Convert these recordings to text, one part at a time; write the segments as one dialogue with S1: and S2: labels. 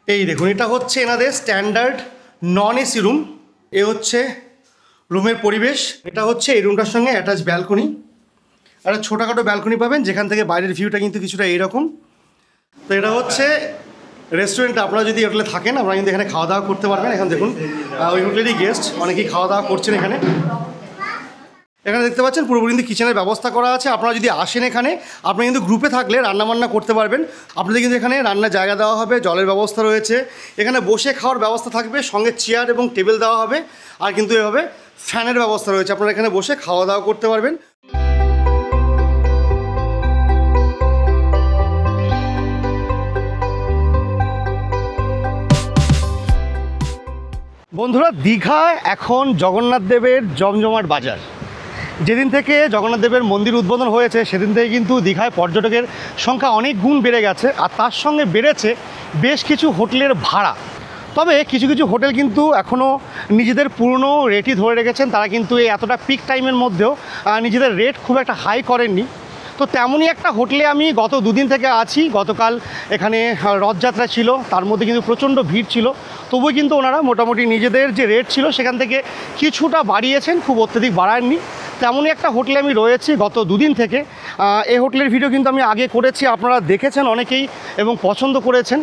S1: এই দেখুন, এটা হচ্ছে এনাদের স্ট্যান্ডার্ড নন এসি রুম। এ হচ্ছে রুমের পরিবেশ। এটা হচ্ছে এই রুমটার সঙ্গে অ্যাটাচ ব্যালকনি। একটা ছোটোখাটো ব্যালকনি পাবেন যেখান থেকে বাইরের ভিউটা কিন্তু কিছুটা এইরকম। তো এটা হচ্ছে রেস্টুরেন্ট। আপনারা যদি হোটেলে থাকেন আপনারা কিন্তু এখানে খাওয়া দাওয়া করতে পারবেন। এখন দেখুন ওই হোটেলেরই গেস্ট অনেকেই খাওয়া দাওয়া করছেন এখানে। এখানে দেখতে পাচ্ছেন পুরোপুরি কিন্তু কিচেনের ব্যবস্থা করা আছে। আপনারা যদি আসেন এখানে আপনারা কিন্তু গ্রুপে থাকলে রান্নাবান্না করতে পারবেন। আপনাদের কিন্তু এখানে রান্নার জায়গা দেওয়া হবে, জলের ব্যবস্থা রয়েছে, এখানে বসে খাওয়ার ব্যবস্থা থাকবে, সঙ্গে চেয়ার এবং টেবিল দেওয়া হবে, আর কিন্তু এভাবে ফ্যানের ব্যবস্থা রয়েছে। আপনারা এখানে বসে খাওয়া দাওয়া করতে পারবেন। বন্ধুরা, দীঘায় এখন জগন্নাথ দেবের জমজমাট বাজার। যেদিন থেকে জগন্নাথ দেবের মন্দির উদ্বোধন হয়েছে সেদিন থেকে কিন্তু দীঘায় পর্যটকের সংখ্যা অনেক গুণ বেড়ে গেছে, আর তার সঙ্গে বেড়েছে বেশ কিছু হোটেলের ভাড়া। তবে কিছু কিছু হোটেল কিন্তু এখনও নিজেদের পুরনো রেটই ধরে রেখেছেন। তারা কিন্তু এই এতটা পিক টাইমের মধ্যেও নিজেদের রেট খুব একটা হাই করেননি। তো তেমনই একটা হোটেলে আমি গত দুদিন থেকে আছি। গতকাল এখানে রথযাত্রা ছিল, তার মধ্যে কিন্তু প্রচণ্ড ভিড় ছিল, তবুও কিন্তু ওনারা মোটামুটি নিজেদের যে রেট ছিল সেখান থেকে কিছুটা বাড়িয়েছেন, খুব অত্যধিক বাড়াননি। তেমনই একটা হোটেলে আমি রয়েছি গত দুদিন থেকে। এই হোটেলের ভিডিও কিন্তু আমি আগে করেছি, আপনারা দেখেছেন অনেকেই এবং পছন্দ করেছেন।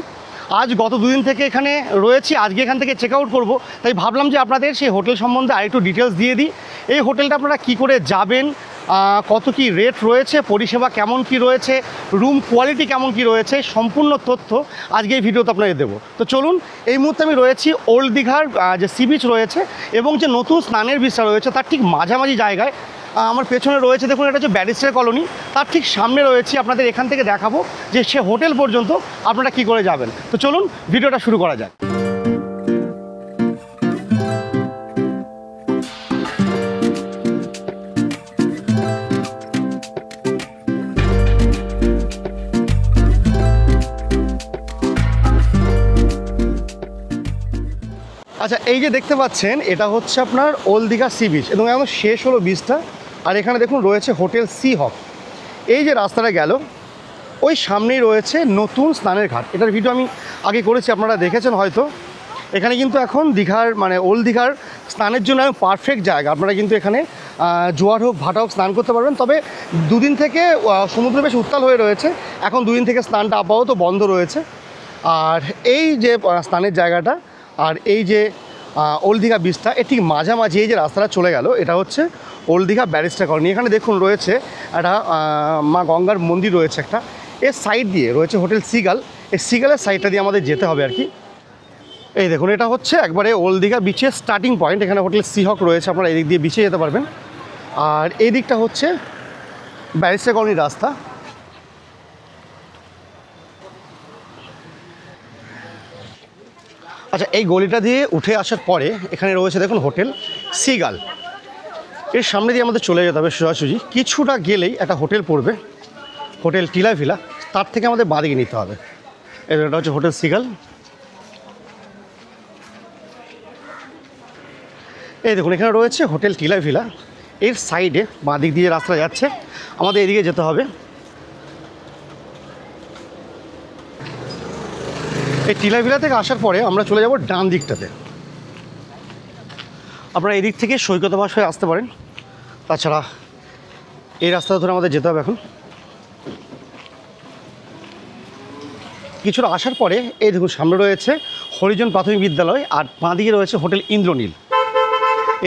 S1: আজ গত দুদিন থেকে এখানে রয়েছি, আজকে এখান থেকে চেক আউট করবো, তাই ভাবলাম যে আপনাদের সেই হোটেল সম্বন্ধে আরেকটু ডিটেলস দিয়ে দিই। এই হোটেলটা আপনারা কী করে যাবেন, কত কি রেট রয়েছে, পরিষেবা কেমন কি রয়েছে, রুম কোয়ালিটি কেমন কি রয়েছে, সম্পূর্ণ তথ্য আজকে এই ভিডিওতে আপনাদের দেবো। তো চলুন, এই মুহূর্তে আমি রয়েছি ওল্ড দীঘার যে সি বিচ রয়েছে এবং যে নতুন স্নানের বিচটা রয়েছে তার ঠিক মাঝামাঝি জায়গায়। আমার পেছনে রয়েছে দেখুন, এটা হচ্ছে ব্যারিস্টার কলোনি, তার ঠিক সামনে রয়েছি। আপনাদের এখান থেকে দেখাবো যে সে হোটেল পর্যন্ত আপনারা কি করে যাবেন। তো চলুন ভিডিওটা শুরু করা যাক। আচ্ছা, এই যে দেখতে পাচ্ছেন এটা হচ্ছে আপনার ওল্ড দীঘা সি বিচ এবং এখন শেষ হলো বিচটা। আর এখানে দেখুন রয়েছে হোটেল সি হক। এই যে রাস্তাটা গেল ওই সামনেই রয়েছে নতুন স্নানের ঘাট। এটার ভিডিও আমি আগে করেছি, আপনারা দেখেছেন হয়তো। এখানে কিন্তু এখন দীঘার মানে ওল্ড দীঘার স্নানের জন্য পারফেক্ট জায়গা। আপনারা কিন্তু এখানে জোয়ার হোক ভাটা হোক স্নান করতে পারবেন। তবে দুদিন থেকে সমুদ্র বেশ উত্তাল হয়ে রয়েছে, এখন দুদিন থেকে স্নানটা আপাতত বন্ধ রয়েছে। আর এই যে স্নানের জায়গাটা আর এই যে ওল্ড দীঘা বিচটা এর ঠিক মাঝামাঝি এই যে রাস্তাটা চলে গেল, এটা হচ্ছে ওল্ড দীঘা ব্যারিস্টার কলোনি। এখানে দেখুন রয়েছে একটা মা গঙ্গার মন্দির রয়েছে একটা। এর সাইড দিয়ে রয়েছে হোটেল সিগাল। এই সিগালের সাইডটা দিয়ে আমাদের যেতে হবে আর কি। এই দেখুন, এটা হচ্ছে একবারে ওল্ড দীঘা বিচের স্টার্টিং পয়েন্ট। এখানে হোটেল সি হক রয়েছে, আপনারা এই দিক দিয়ে বিচে যেতে পারবেন। আর এই দিকটা হচ্ছে ব্যারিস্টার কলোনির রাস্তা। আচ্ছা, এই গলিটা দিয়ে উঠে আসার পরে এখানে রয়েছে দেখুন হোটেল সিগাল। এর সামনে দিয়ে আমাদের চলে যেতে হবে সোজাসুজি। কিছুটা গেলেই একটা হোটেল পড়বে, হোটেল টিলা ভিলা। তার থেকে আমাদের বাদিকে নিতে হবে। এটা হচ্ছে হোটেল সিগাল। এই দেখুন এখানে রয়েছে হোটেল টিলা ভিলা। এর সাইডে বাদিক দিয়ে রাস্তা যাচ্ছে, আমাদের এদিকে যেতে হবে। এই টিলা ভিলা থেকে আসার পরে আমরা চলে যাব ডান দিকটাতে। আপনারা এই দিক থেকে সৈকতাবাস হয়ে আসতে পারেন, তাছাড়া এই রাস্তা ধরে আমাদের যেতে হবে। এখন কিছুটা আসার পরে এই দেখুন সামনে রয়েছে হরিজন প্রাথমিক বিদ্যালয়, আর বাঁ দিকে রয়েছে হোটেল ইন্দ্রনীল।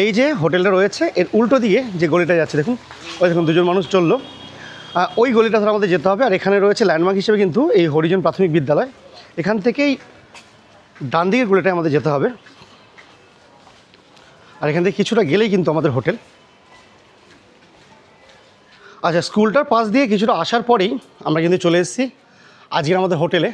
S1: এই যে হোটেলটা রয়েছে এর উল্টো দিকে যে গলিটা যাচ্ছে দেখুন, ওই দেখুন দুজন মানুষ চললো, ওই গলিটা ধরে আমাদের যেতে হবে। আর এখানে রয়েছে ল্যান্ডমার্ক হিসেবে কিন্তু এই হরিজন প্রাথমিক বিদ্যালয়। এখান থেকেই ডান দিকের গলিটায় আমাদের যেতে হবে। আর এখান থেকে কিছুটা গেলেই কিন্তু আমাদের হোটেল। আচ্ছা, স্কুলটার পাশ দিয়ে কিছুটা আসার পরেই আমরা কিন্তু চলে এসেছি আজকের আমাদের হোটেলে।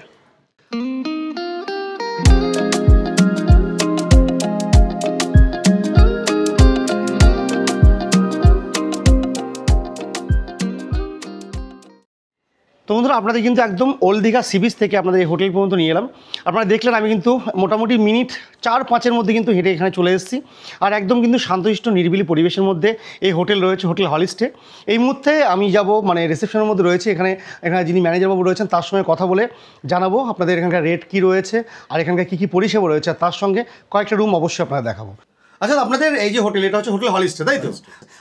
S1: তো বন্ধুরা, আপনাদের কিন্তু একদম ওল্ড দীঘা সি বিচ থেকে আপনাদের এই হোটেল পর্যন্ত নিয়ে এলাম। আপনারা দেখলেন আমি কিন্তু মোটামুটি মিনিট 4-5-এর মধ্যে কিন্তু হেঁটে এখানে চলে এসেছি। আর একদম কিন্তু শান্তশিষ্ট নিরিবিলি পরিবেশের মধ্যে এই হোটেল রয়েছে, হোটেল হলিস্টে। এই মুহূর্তে আমি যাব মানে রিসেপশনের মধ্যে রয়েছে, এখানে যিনি ম্যানেজার বাবু রয়েছেন তার সঙ্গে কথা বলে জানাবো আপনাদের এখানকার রেট কী রয়েছে আর এখানকার কী কী পরিষেবা রয়েছে, আর তার সঙ্গে কয়েকটা রুম অবশ্যই আপনারা দেখাবো। আচ্ছা, আপনাদের এই যে হোটেল, এটা হচ্ছে হোটেল হলিস্টে, তাই তো?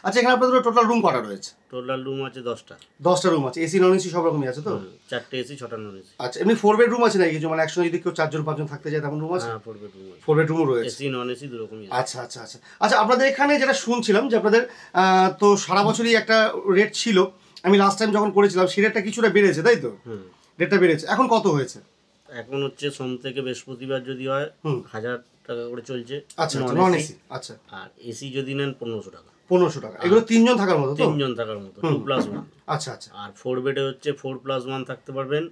S1: আচ্ছা, এখানে আপনাদের টোটাল রুম কটা রয়েছে?
S2: টোটাল রুম আছে
S1: 10টা রুম আছে। এসি নন এসি সব রকমই আছে তো?
S2: 4টে এসি 6টা নন এসি।
S1: আচ্ছা, এমনি 4 বেডরুম আছে নাকি কিছু, মানে একসঙ্গে যদি কেউ 4-5 থাকতে যায় তেমন রুম আছে?
S2: হ্যাঁ, 4 বেডরুম আছে।
S1: 4 বেডরুমও রয়েছে,
S2: এসি নন এসি দুরকমই আছে।
S1: আচ্ছা আচ্ছা আচ্ছা আচ্ছা। আপনাদের এখানে যেটা শুনছিলাম যে আপনাদের তো সারা বছরই একটা রেট ছিল, আমি লাস্ট টাইম যখন করেছিলাম সেই রেটটা কিছুটা বেড়েছে, তাই তো? রেটটা বেড়েছে, এখন কত হয়েছে?
S2: এখন হচ্ছে সোম থেকে বৃহস্পতিবার যদি হয় 1000 টাকা করে চলছে।
S1: আচ্ছা, নন এসি। আচ্ছা,
S2: আর এসি যদি নেন 1500 টাকা।
S1: 1500 টাকা। এগুলো 3 জন থাকার মতো তো?
S2: 3 জন থাকার মতো, 2+1।
S1: আচ্ছা আচ্ছা।
S2: আর 4 বেডে হচ্ছে 4+1 থাকতে পারবেন।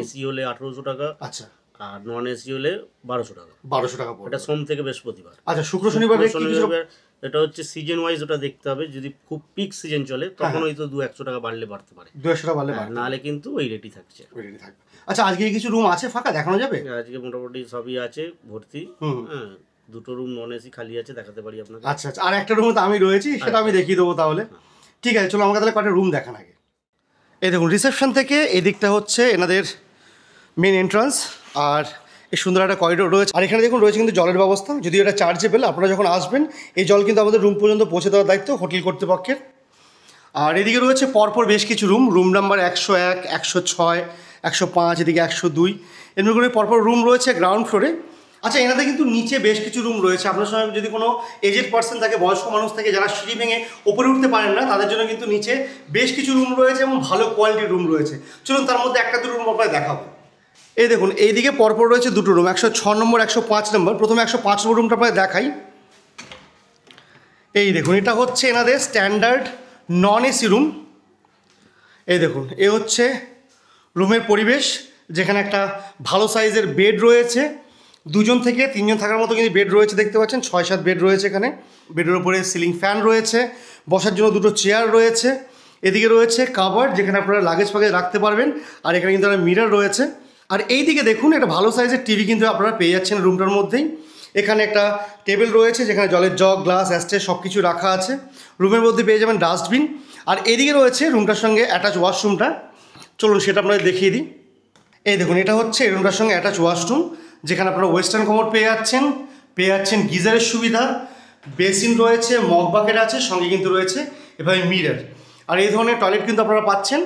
S2: এসি হলে 1800 টাকা।
S1: আচ্ছা।
S2: আর নন এসি হলে 1200 টাকা।
S1: 1200 টাকা পড়বে।
S2: এটা সোম থেকে বৃহস্পতিবার।
S1: আচ্ছা, শুক্র শনিবার
S2: এটা হচ্ছে সিজন ওয়াইজ, ওটা দেখতে হবে। যদি খুব পিক সিজন চলে তখন হয়তো 200-100 টাকা বাড়লে বাড়তে পারে।
S1: 200 টাকা বাড়লে,
S2: নাহলে কিন্তু ওই রেটই থাকছে।
S1: আচ্ছা, আজকে কিছু রুম আছে ফাঁকা, দেখানো যাবে?
S2: আজকে মোটামুটি সবই আছে ভর্তি। হ্যাঁ, 2টো রুম নন এসি খালি আছে, দেখাতে পারি আপনাকে।
S1: আচ্ছা আচ্ছা। আর একটা রুমে তো আমি রয়েছি, সেটা আমি দেখিয়ে দেবো তাহলে। ঠিক আছে, চলো আমাকে তাহলে কটা রুম দেখান আগে। এই দেখুন, রিসেপশন থেকে এদিকটা হচ্ছে এনাদের মেন এন্ট্রান্স, আর এই সুন্দর একটা করিডোর রয়েছে। আর এখানে দেখুন রয়েছে কিন্তু জলের ব্যবস্থা, যদিও এটা চার্জেবল। আপনারা যখন আসবেন এই জল কিন্তু আমাদের রুম পর্যন্ত পৌঁছে দেওয়ার দায়িত্ব হোটেল কর্তৃপক্ষের। আর এদিকে রয়েছে পরপর বেশ কিছু রুম, রুম নাম্বার 101, 106, 105, এদিকে 102, এমনি করে পরপর রুম রয়েছে গ্রাউন্ড ফ্লোরে। আচ্ছা, এনাদের কিন্তু নিচে বেশ কিছু রুম রয়েছে। আপনার সঙ্গে যদি কোনো এজেড পার্সন থাকে, বয়স্ক মানুষ থাকে, যারা সিঁড়ি ভেঙে ওপরে উঠতে পারেন না, তাদের জন্য কিন্তু নিচে বেশ কিছু রুম রয়েছে এবং ভালো কোয়ালিটির রুম রয়েছে। চলুন তার মধ্যে একটা দুটো রুম আপনাকে দেখাবো। এই দেখুন, এইদিকে পরপর রয়েছে দুটো রুম, 106 নম্বর, 105 নম্বর। প্রথমে 105 নম্বর রুমটা আপনাকে দেখাই। এই দেখুন, এটা হচ্ছে এনাদের স্ট্যান্ডার্ড নন এসি রুম। এই দেখুন, এ হচ্ছে রুমের পরিবেশ, যেখানে একটা ভালো সাইজের বেড রয়েছে। 2 থেকে 3 জন থাকার মতো কিন্তু বেড রয়েছে, দেখতে পাচ্ছেন 6-7 বেড রয়েছে এখানে। বেডের উপরে সিলিং ফ্যান রয়েছে, বসার জন্য দুটো চেয়ার রয়েছে। এদিকে রয়েছে কাভার্ড, যেখানে আপনারা লাগেজ ফাগেজ রাখতে পারবেন। আর এখানে কিন্তু একটা মিরর রয়েছে। আর এই দিকে দেখুন, একটা ভালো সাইজের টিভি কিন্তু আপনারা পেয়ে যাচ্ছেন রুমটার মধ্যেই। এখানে একটা টেবিল রয়েছে, যেখানে জলের জগ, গ্লাস, অ্যাস্ট্রে সব কিছু রাখা আছে। রুমের মধ্যে পেয়ে যাবেন ডাস্টবিন। আর এদিকে রয়েছে রুমটার সঙ্গে অ্যাটাচ ওয়াশরুমটা। চলুন সেটা আপনাদের দেখিয়ে দিই। এই দেখুন, এটা হচ্ছে এই রুমটার সঙ্গে অ্যাটাচ ওয়াশরুম, যেখানে আপনারা ওয়েস্টার্ন কমোড পেয়ে যাচ্ছেন গিজারের সুবিধা, বেসিন রয়েছে, মগ বাকেট আছে, সঙ্গে কিন্তু রয়েছে এভাবে মিরর। আর এই ধরনের টয়লেট কিন্তু আপনারা পাচ্ছেন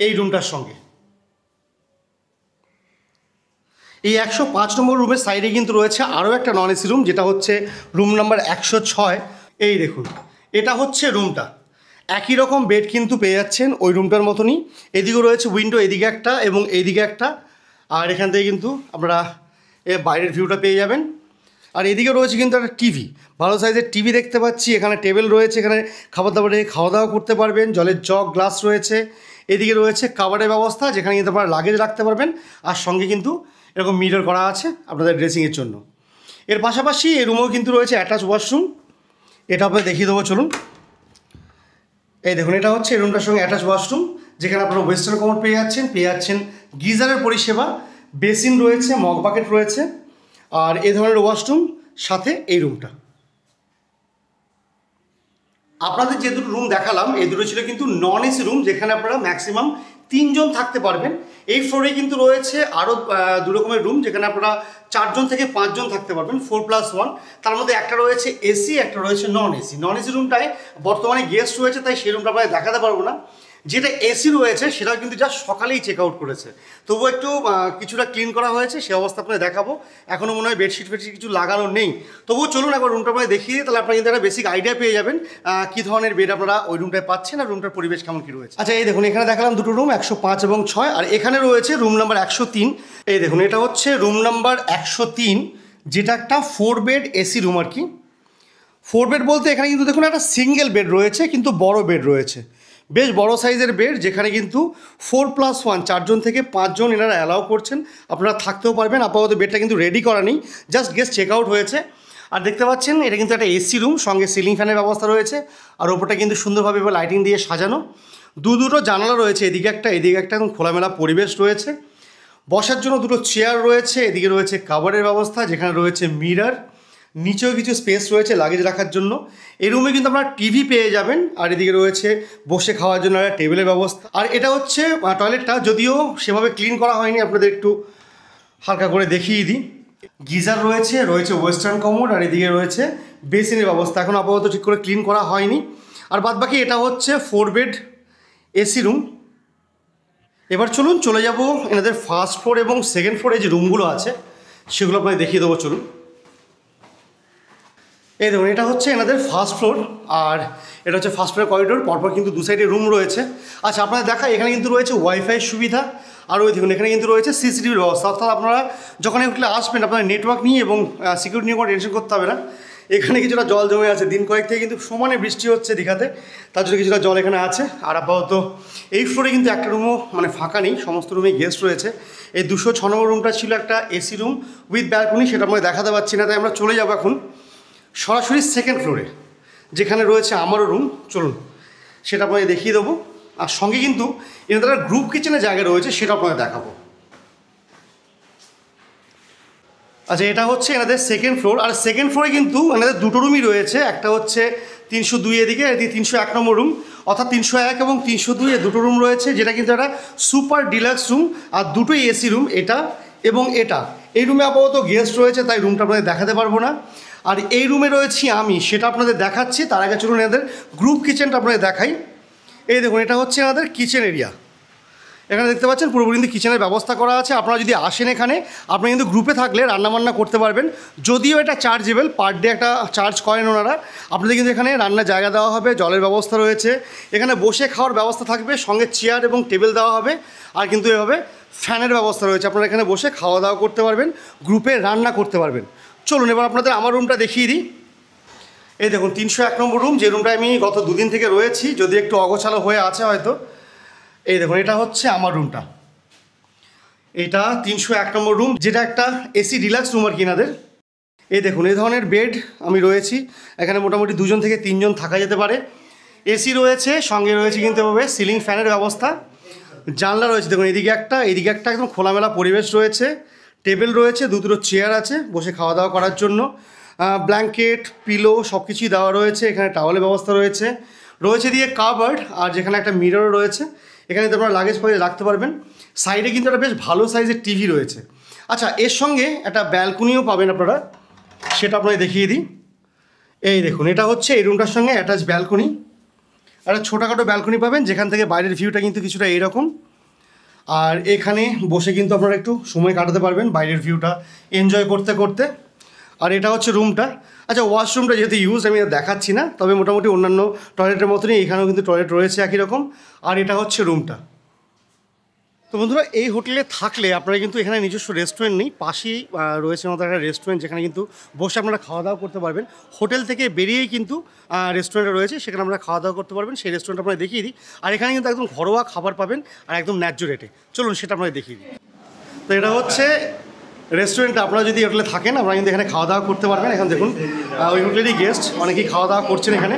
S1: এই রুমটার সঙ্গে। এই 105 নম্বর রুমের সাইডে কিন্তু রয়েছে আরও একটা নন এসি রুম, যেটা হচ্ছে রুম নাম্বার 106। এই দেখুন, এটা হচ্ছে রুমটা। একই রকম বেড কিন্তু পেয়ে যাচ্ছেন ওই রুমটার মতনই। এদিকেও রয়েছে উইন্ডো, এদিকে একটা এবং এইদিকে একটা। আর এখান থেকে কিন্তু আপনারা বাইরের ভিউটা পেয়ে যাবেন। আর এদিকে রয়েছে কিন্তু একটা টিভি, ভালো সাইজের টিভি দেখতে পাচ্ছি। এখানে টেবিল রয়েছে, এখানে খাবার দাবারে খাওয়া দাওয়া করতে পারবেন। জলের জগ, গ্লাস রয়েছে। এদিকে রয়েছে কাভারের ব্যবস্থা, যেখানে কিন্তু আপনারা লাগেজ রাখতে পারবেন। আর সঙ্গে কিন্তু এরকম মিরর করা আছে আপনাদের ড্রেসিংয়ের জন্য। এর পাশাপাশি এই রুমেও কিন্তু রয়েছে অ্যাটাচ ওয়াশরুম, এটা আপনাদের দেখিয়ে দেবো। চলুন, এই দেখুন, এটা হচ্ছে এই রুমটার সঙ্গে অ্যাটাচ ওয়াশরুম, যেখানে আপনারা ওয়েস্টার্ন কমোড পেয়ে যাচ্ছেন গিজারের পরিষেবা, বেসিন রয়েছে, মগ বাকেট রয়েছে। আর এই ধরনের ওয়াশরুম সাথে এই রুমটা। আপনাদের যে দুটো রুম দেখালাম, এই দুটো ছিল কিন্তু নন এসি রুম, যেখানে আপনারা ম্যাক্সিমাম 3 জন থাকতে পারবেন। এই ফ্লোরে কিন্তু রয়েছে আরও 2 রকমের রুম, যেখানে আপনারা 4 জন থেকে 5 জন থাকতে পারবেন, 4+1। তার মধ্যে একটা রয়েছে এসি, একটা রয়েছে নন এসি। নন এসি রুমটায় বর্তমানে গেস্ট রয়েছে, তাই সেই রুমটা আপনাদের দেখাতে পারবো না। যেটা এসি রয়েছে সেটাও কিন্তু যা সকালেই চেক আউট করেছে, তবুও একটু কিছুটা ক্লিন করা হয়েছে, সে অবস্থা আপনাদের দেখাবো। এখনও মনে হয় বেডশিট ফেডশিট কিছু লাগানো নেই, তবুও চলুন একবার রুমটা আপনাদের দেখিয়ে দিই, তাহলে আপনারা কিন্তু একটা বেসিক আইডিয়া পেয়ে যাবেন কী ধরনের বেড আপনারা ওই রুমটায় পাচ্ছেন আর রুমটার পরিবেশ কেমন কী রয়েছে। আচ্ছা, এই দেখুন, এখানে দেখালাম দুটো রুম, 105 এবং 6। আর এখানে রয়েছে রুম নাম্বার 103। এই দেখুন, এটা হচ্ছে রুম নাম্বার 103, যেটা একটা 4 বেড এসি রুম আর কি। 4 বেড বলতে এখানে কিন্তু দেখুন একটা সিঙ্গেল বেড রয়েছে, কিন্তু বড় বেড রয়েছে, বেশ বড় সাইজের বেড, যেখানে কিন্তু 4+1 4 জন থেকে 5 জন এনারা অ্যালাউ করছেন। আপনারা থাকতেও পারবেন। আপাতত বেডটা কিন্তু রেডি করা নেই, জাস্ট গেস্ট চেক আউট হয়েছে। আর দেখতে পাচ্ছেন এটা কিন্তু একটা এসি রুম, সঙ্গে সিলিং ফ্যানের ব্যবস্থা রয়েছে। আর ওপরটা কিন্তু সুন্দরভাবে লাইটিং দিয়ে সাজানো। দুটো জানালা রয়েছে, এদিকে একটা এদিকে একটা, একদম খোলামেলা পরিবেশ রয়েছে। বসার জন্য দুটো চেয়ার রয়েছে, এদিকে রয়েছে কাভারের ব্যবস্থা যেখানে রয়েছে মিরর, নিচেও কিছু স্পেস রয়েছে লাগেজ রাখার জন্য। এই রুমে কিন্তু আপনারা টিভি পেয়ে যাবেন। আর এদিকে রয়েছে বসে খাওয়ার জন্য একটা টেবিলের ব্যবস্থা। আর এটা হচ্ছে টয়লেটটা, যদিও সেভাবে ক্লিন করা হয়নি, আপনাদের একটু হালকা করে দেখিয়ে দিই। গিজার রয়েছে, রয়েছে ওয়েস্টার্ন কমোড, আর এদিকে রয়েছে বেসিনের ব্যবস্থা। এখন আপাতত ঠিক করে ক্লিন করা হয়নি। আর বাদবাকি এটা হচ্ছে 4 বেড এসি রুম। এবার চলুন চলে যাব এনাদের ফার্স্ট ফ্লোর এবং সেকেন্ড ফ্লোরে যে রুমগুলো আছে সেগুলো আপনাকে দেখিয়ে দেবো। চলুন। এই দেখুন, এটা হচ্ছে এনাদের ফার্স্ট ফ্লোর, আর এটা হচ্ছে ফার্স্ট ফ্লোর করিডোর। পরপর কিন্তু দু সাইডে রুম রয়েছে। আচ্ছা, আপনাদের দেখা এখানে কিন্তু রয়েছে ওয়াইফাই সুবিধা। আর ওই দেখুন এখানে কিন্তু রয়েছে সিসিটিভির ব্যবস্থা। অর্থাৎ আপনারা যখন হোটেলে আসবেন আপনারা নেটওয়ার্ক নিয়ে এবং সিকিউরিটি নিয়ে কোনো টেনশন করতে হবে না। এখানে কিছুটা জল জমে আছে, দিন কয়েক থেকে কিন্তু সমানে বৃষ্টি হচ্ছে দীঘাতে, তার জন্য কিছুটা জল এখানে আছে। আর আপাতত এই ফ্লোরে কিন্তু একটা রুমও ফাঁকা নেই, সমস্ত রুমে গেস্ট রয়েছে। এই 206 নম্বর রুমটা ছিল একটা এসি রুম উইথ ব্যালকনি, সেটা আমরা দেখাতে পারছি না, তাই আমরা চলে যাবো এখন সরাসরি সেকেন্ড ফ্লোরে যেখানে রয়েছে আমারও রুম। চলুন সেটা আপনাকে দেখিয়ে দেবো। আর সঙ্গে কিন্তু এনাদের গ্রুপ কিচেনের জায়গা রয়েছে, সেটা আপনাকে দেখাবো। আচ্ছা, এটা হচ্ছে এনাদের সেকেন্ড ফ্লোর। আর সেকেন্ড ফ্লোরে কিন্তু এনাদের দুটো রুমই রয়েছে। একটা হচ্ছে 302 এদিকে, এদিকে 301 নম্বর রুম। অর্থাৎ 301 এবং 302 এ দুটো রুম রয়েছে, যেটা কিন্তু একটা সুপার ডিলাক্স রুম। আর দুটোই এসি রুম, এটা এবং এটা। এই রুমে আপাতত গেস্ট রয়েছে, তাই রুমটা আপনাদের দেখাতে পারবো না। আর এই রুমে রয়েছি আমি, সেটা আপনাদের দেখাচ্ছি। তার আগে চলুন এনাদের গ্রুপ কিচেনটা আপনাদের দেখাই। এই দেখুন, এটা হচ্ছে আমাদের কিচেন এরিয়া। এখানে দেখতে পাচ্ছেন পুরোপুরি কিন্তু কিচেনের ব্যবস্থা করা আছে। আপনারা যদি আসেন এখানে, আপনারা কিন্তু গ্রুপে থাকলে রান্নাবান্না করতে পারবেন। যদিও এটা চার্জেবল, পার ডে একটা চার্জ করেন ওনারা। আপনাদের কিন্তু এখানে রান্নার জায়গা দেওয়া হবে, জলের ব্যবস্থা রয়েছে, এখানে বসে খাওয়ার ব্যবস্থা থাকবে, সঙ্গে চেয়ার এবং টেবিল দেওয়া হবে। আর কিন্তু এভাবে ফ্যানের ব্যবস্থা রয়েছে, আপনারা এখানে বসে খাওয়া দাওয়া করতে পারবেন, গ্রুপে রান্না করতে পারবেন। চলুন এবার আপনাদের আমার রুমটা দেখিয়ে দিই। এই দেখুন 301 নম্বর রুম, যে রুমটা আমি গত দুদিন থেকে রয়েছি, যদি একটু অগোছালো হয়ে আছে হয়তো। এই দেখুন, এটা হচ্ছে আমার রুমটা। এটা 301 নম্বর রুম, যেটা একটা এসি ডিলাক্স রুম আর কি এনাদের। এই দেখুন, এই ধরনের বেড আমি রয়েছি। এখানে মোটামুটি 2 জন থেকে 3 জন থাকা যেতে পারে। এসি রয়েছে, সঙ্গে রয়েছে কিন্তু এভাবে সিলিং ফ্যানের ব্যবস্থা। জানলা রয়েছে, দেখুন এদিকে একটা এদিকে একটা, একদম খোলামেলা পরিবেশ রয়েছে। টেবিল রয়েছে, দুটো চেয়ার আছে বসে খাওয়া দাওয়া করার জন্য। ব্ল্যাঙ্কেট, পিলো সব কিছুই দেওয়া রয়েছে। এখানে টাওয়ালের ব্যবস্থা রয়েছে, রয়েছে দিয়ে কাভার্ড, আর যেখানে একটা মিরর রয়েছে। এখানে তো আপনারা লাগেজ ফাগেজ রাখতে পারবেন। সাইডে কিন্তু একটা বেশ ভালো সাইজের টিভি রয়েছে। আচ্ছা, এর সঙ্গে একটা ব্যালকনিও পাবেন আপনারা, সেটা আপনাকে দেখিয়ে দিই। এই দেখুন, এটা হচ্ছে এই রুমটার সঙ্গে অ্যাটাচ ব্যালকনি। একটা ছোটোখাটো ব্যালকনি পাবেন, যেখান থেকে বাইরের ভিউটা কিন্তু কিছুটা এইরকম। আর এখানে বসে কিন্তু আপনারা একটু সময় কাটাতে পারবেন বাইরের ভিউটা এনজয় করতে করতে। আর এটা হচ্ছে রুমটা। আচ্ছা, ওয়াশরুমটা যেহেতু ইউজ আমি দেখাচ্ছি না, তবে মোটামুটি অন্যান্য টয়লেটের মতনই এখানেও কিন্তু টয়লেট রয়েছে একই রকম। আর এটা হচ্ছে রুমটা। তো বন্ধুরা, এই হোটেলে থাকলে আপনারা কিন্তু এখানে নিজস্ব রেস্টুরেন্ট নেই, পাশেই রয়েছে আমাদের একটা রেস্টুরেন্ট, যেখানে কিন্তু বসে আপনারা খাওয়া দাওয়া করতে পারবেন। হোটেল থেকে বেরিয়েই কিন্তু রেস্টুরেন্ট রয়েছে, সেখানে আপনারা খাওয়া দাওয়া করতে পারবেন। সেই রেস্টুরেন্ট আপনারা দেখিয়ে দিই। আর এখানে কিন্তু একদম ঘরোয়া খাবার পাবেন, আর একদম ন্যায্য রেটে। চলুন সেটা আপনারা দেখিয়ে দিই। তো এটা হচ্ছে রেস্টুরেন্ট। আপনারা যদি হোটেলে থাকেন, আপনারা কিন্তু এখানে খাওয়া দাওয়া করতে পারবেন। এখন দেখুন ওই হোটেলেরই গেস্ট অনেকেই খাওয়া দাওয়া করছেন এখানে।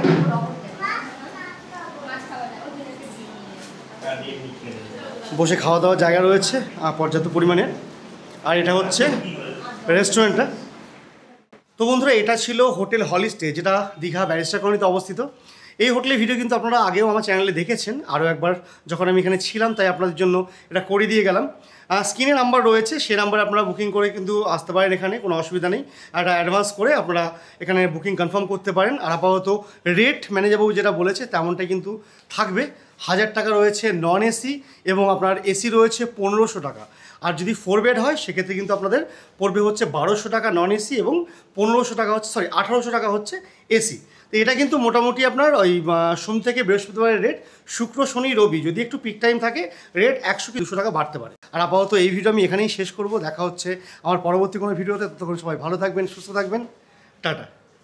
S1: বসে খাওয়া দাওয়ার জায়গা রয়েছে পর্যাপ্ত পরিমাণে। আর এটা হচ্ছে রেস্টুরেন্টটা। তো বন্ধুরা, এটা ছিল হোটেল হলিস্টে, যেটা দীঘা ব্যারিস্টার কলোনিতে অবস্থিত। এই হোটেলের ভিডিও কিন্তু আপনারা আগেও আমার চ্যানেলে দেখেছেন, আরও একবার যখন আমি এখানে ছিলাম, তাই আপনাদের জন্য এটা করে দিয়ে গেলাম। স্ক্রিনে নাম্বার রয়েছে, সেই নাম্বারে আপনারা বুকিং করে কিন্তু আসতে পারেন, এখানে কোনো অসুবিধা নেই। একটা অ্যাডভান্স করে আপনারা এখানে বুকিং কনফার্ম করতে পারেন। আর আপাতত রেট ম্যানেজারবাবু যেটা বলেছে তেমনটাই কিন্তু থাকবে। 1000 টাকা রয়েছে নন এসি, এবং আপনার এসি রয়েছে 1500 টাকা। আর যদি 4 বেড হয় সেক্ষেত্রে কিন্তু আপনাদের পড়বে হচ্ছে 1200 টাকা নন এসি, এবং 1500 টাকা হচ্ছে 1800 টাকা হচ্ছে এসি। তো এটা কিন্তু মোটামুটি আপনার ওই সোম থেকে বৃহস্পতিবারের রেট। শুক্র, শনি, রবি যদি একটু পিক টাইম থাকে রেট 100 কি 200 টাকা বাড়তে পারে। আর আপাতত এই ভিডিও আমি এখানেই শেষ করব। দেখা হচ্ছে আমার পরবর্তী কোনো ভিডিওতে। ততক্ষণ সবাই ভালো থাকবেন, সুস্থ থাকবেন। টাটা।